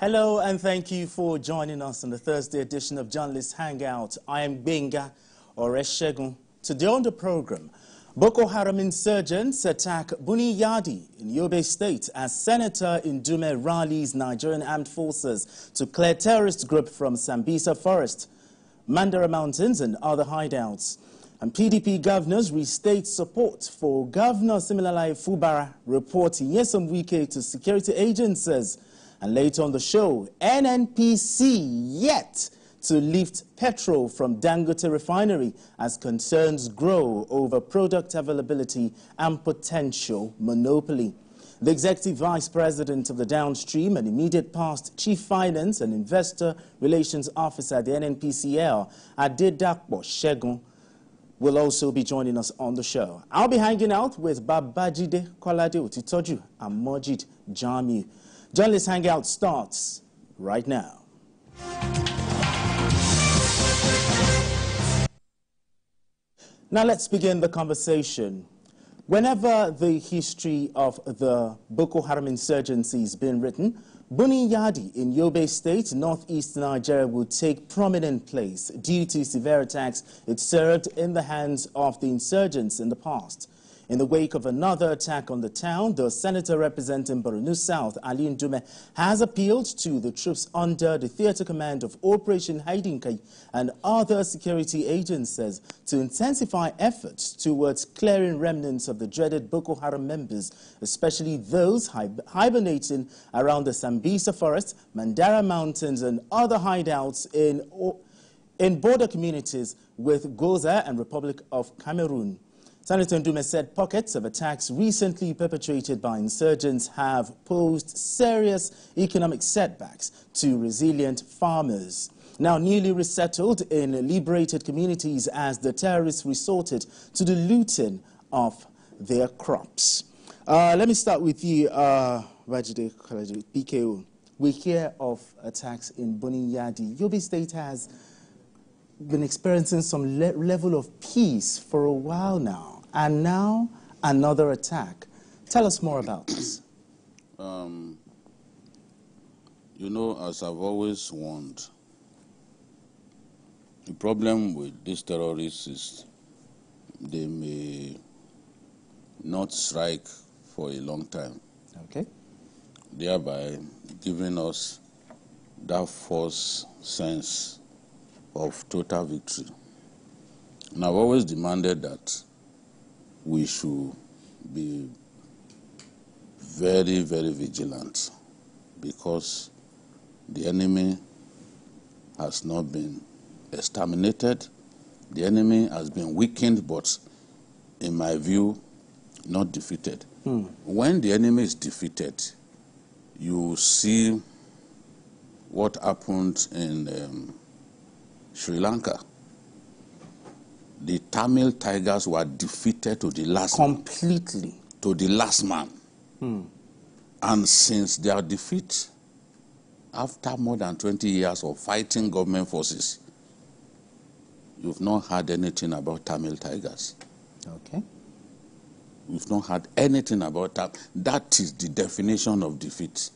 Hello and thank you for joining us on the Thursday edition of Journalist Hangout. I am Benga Oreshegun. Today on the program, Boko Haram insurgents attack Buni Yadi in Yobe State as Senator Ndume rallies Nigerian armed forces to clear terrorist group from Sambisa forest, Mandara Mountains and other hideouts. And PDP governors restate support for Governor Siminalayi Fubara reporting Nyesom Wike to security agencies. And later on the show, NNPC yet to lift petrol from Dangote refinery as concerns grow over product availability and potential monopoly. The Executive Vice President of the Downstream and immediate past Chief Finance and Investor Relations Officer at the NNPCL, Adedakpo Shegun, will also be joining us on the show. I'll be hanging out with Babajide Kolade Otitoju and Mojid Jamiu. Journalist Hangout starts right now. Now let's begin the conversation. Whenever the history of the Boko Haram insurgency has been written, Buni Yadi in Yobe State, northeast Nigeria, will take prominent place due to severe attacks it served in the hands of the insurgents in the past. In the wake of another attack on the town, the senator representing Borno South, Ali Ndume, has appealed to the troops under the theater command of Operation Haidinkai and other security agencies to intensify efforts towards clearing remnants of the dreaded Boko Haram members, especially those hibernating around the Sambisa forest, Mandara Mountains and other hideouts in border communities with Goza and Republic of Cameroon. Senator Ndume said pockets of attacks recently perpetrated by insurgents have posed serious economic setbacks to resilient farmers, now newly resettled in liberated communities as the terrorists resorted to the looting of their crops. Let me start with you, Babajide Kolade, PKO. We hear of attacks in Buni Yadi. Yobe State has been experiencing some level of peace for a while now. And now, another attack. Tell us more about this. You know, as I've always warned, the problem with these terrorists is they may not strike for a long time. Okay. Thereby giving us that false sense of total victory. And I've always demanded that we should be very, very vigilant because the enemy has not been exterminated. The enemy has been weakened, but in my view, not defeated. When the enemy is defeated, you see what happened in Sri Lanka. The Tamil Tigers were defeated to the last completely man, to the last man. And since their defeat, after more than 20 years of fighting government forces, you've not heard anything about Tamil Tigers. Okay. We've not heard anything about that. That is the definition of defeat.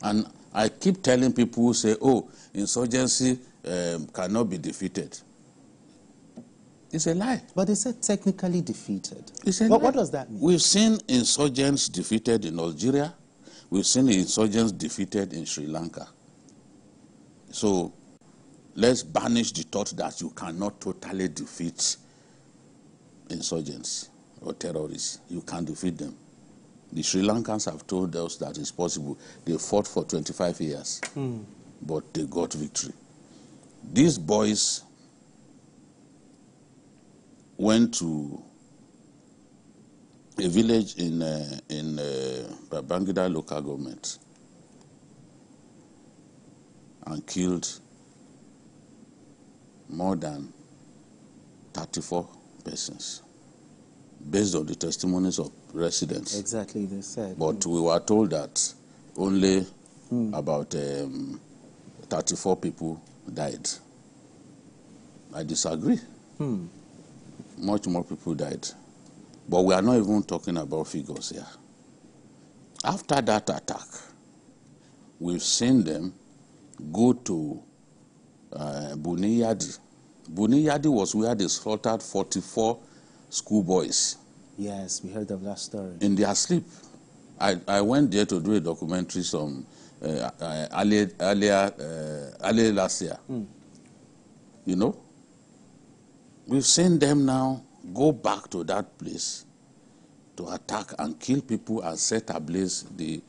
And I keep telling people who say, oh, insurgency cannot be defeated. It's a lie. But they said technically defeated. It's a lie. What does that mean? We've seen insurgents defeated in Algeria. We've seen insurgents defeated in Sri Lanka. So let's banish the thought that you cannot totally defeat insurgents or terrorists. You can defeat them. The Sri Lankans have told us that it's possible. They fought for 25 years, but they got victory. These boys went to a village in Babangida local government and killed more than 34 persons, based on the testimonies of residents. Exactly, they said. But we were told that only about 34 people died. I disagree. Much more people died. But we are not even talking about figures here. After that attack, we've seen them go to Buniyadi. Buniyadi was where they slaughtered 44 schoolboys. Yes, we heard of that story. In their sleep. I went there to do a documentary some earlier last year. You know, we've seen them now go back to that place to attack and kill people and set ablaze the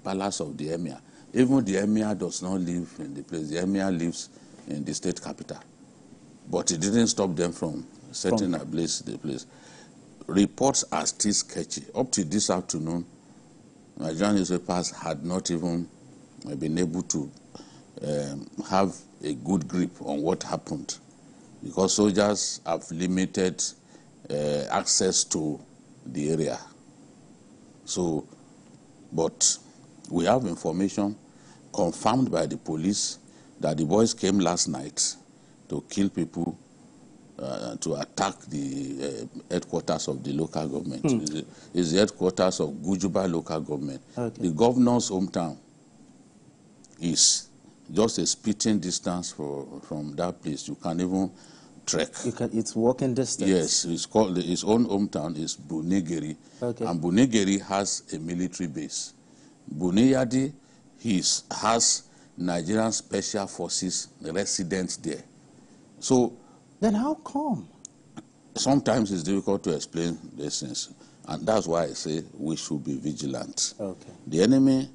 palace of the emir. Even the emir does not live in the place. The emir lives in the state capital. But it didn't stop them from setting ablaze the place. Reports are still sketchy. Up to this afternoon, Nigerian newspapers had not even been able to have a good grip on what happened, because soldiers have limited access to the area. So, but we have information confirmed by the police that the boys came last night to kill people, to attack the headquarters of the local government. It's the headquarters of Gujuba local government. Okay. The governor's hometown is just a spitting distance from that place. You can't even trek. It's walking distance. Yes, it's called, his own hometown is Bunegeri. Okay. And Bunegeri has a military base. Buniyadi has Nigerian Special Forces residents there. So then how come? Sometimes it's difficult to explain these things. And that's why I say we should be vigilant. Okay. The enemy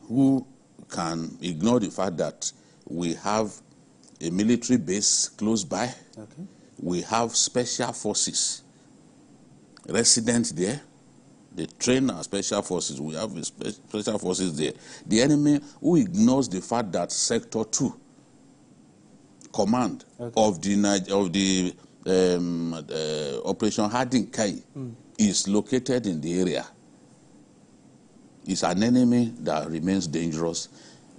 who can ignore the fact that we have a military base close by, okay, we have special forces residents there. They train our special forces. We have special forces there. The enemy who ignores the fact that Sector 2 command, okay, of the Operation Hardin Kai is located in the area. It's an enemy that remains dangerous.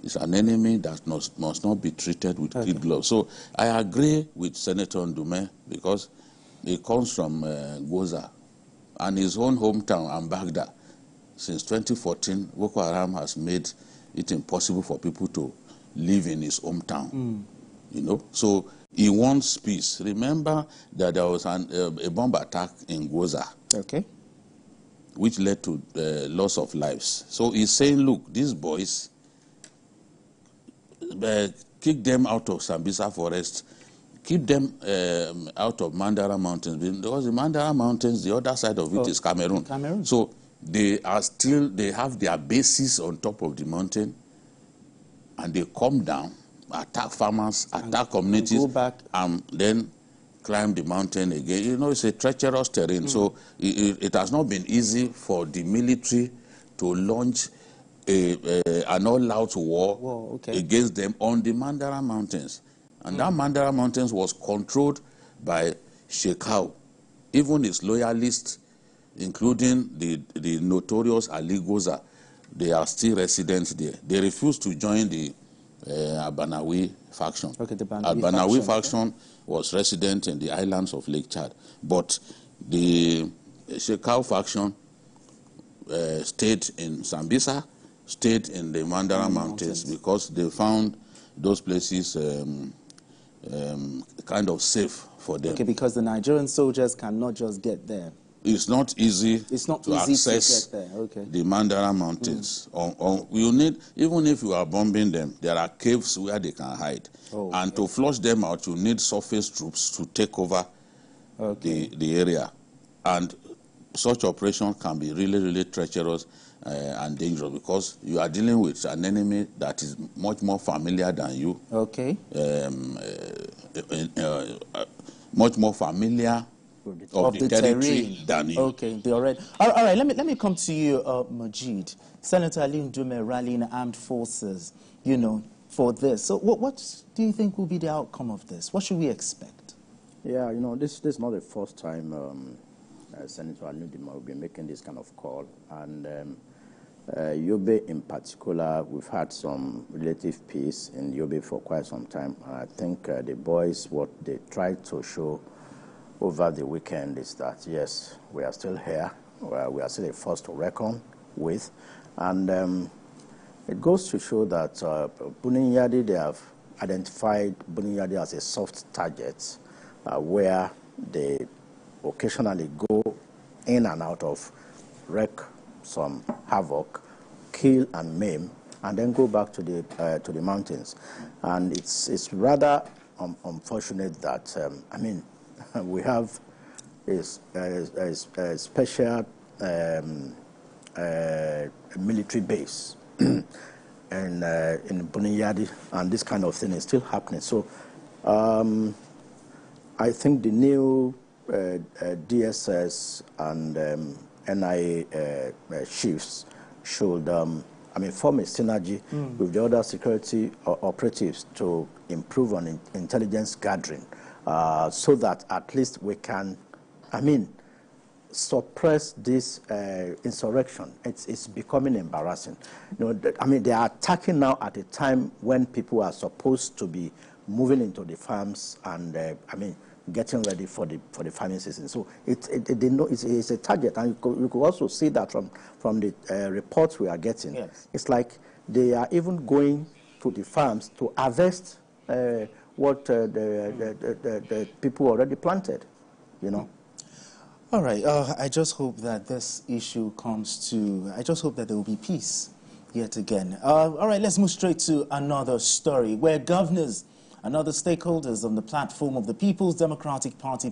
It's an enemy that must not be treated with kid gloves. So I agree with Senator Ndume, because he comes from Goza, and his own hometown, Ambagda. Since 2014, Boko Haram has made it impossible for people to live in his hometown. You know, so he wants peace. Remember that there was a bomb attack in Goza, okay, which led to loss of lives. So he's saying, look, these boys, kick them out of Sambisa forest, keep them out of Mandara Mountains, because the Mandara Mountains, the other side of it is Cameroon. So they have their bases on top of the mountain, and they come down, attack farmers, attack communities, and go back, and then climb the mountain again. You know, it's a treacherous terrain. So it has not been easy for the military to launch an all-out war against them on the Mandara Mountains. And that Mandara Mountains was controlled by Shekau. Even its loyalists, including the notorious Ali Goza, they are still residents there. They refused to join the Albanawi faction. Okay, the Albanawi faction was resident in the islands of Lake Chad. But the Shekau faction stayed in Sambisa, stayed in the Mandara Mountains, because they found those places kind of safe for them. Okay, because the Nigerian soldiers cannot just get there. It's not easy to access the Mandara Mountains. You need, even if you are bombing them, there are caves where they can hide. And to flush them out, you need surface troops to take over the area. And such operation can be really, really treacherous and dangerous, because you are dealing with an enemy that is much more familiar than you. Okay. Much more familiar of the territory than you. Okay, all right. All right, let me come to you, Majid. Senator Ali Ndume rallying armed forces, you know, for this. So what do you think will be the outcome of this? What should we expect? Yeah, you know, this is not the first time Senator Ali Ndume will be making this kind of call. And Yobe in particular, we've had some relative peace in Yobe for quite some time. And I think the boys, what they tried to show over the weekend is that, yes, we are still here. We are still a force to reckon with. And It goes to show that Bunyadi, they have identified Bunyadi as a soft target where they occasionally go in and out of, wreak some havoc, kill and maim, and then go back to the mountains. And it's rather unfortunate that we have a special military base in Bunyadi, and this kind of thing is still happening. So I think the new DSS and NIA chiefs should form a synergy with the other security operatives to improve on intelligence gathering, so that at least we can, suppress this insurrection. It's becoming embarrassing. They are attacking now at a time when people are supposed to be moving into the farms and getting ready for the farming season. So they know it's a target, and you could also see that from the reports we are getting. Yes. It's like they are even going to the farms to harvest what the people already planted. All right. I just hope that this issue comes to. I just hope that there will be peace yet again. All right. Let's move straight to another story where governors and other stakeholders on the platform of the People's Democratic Party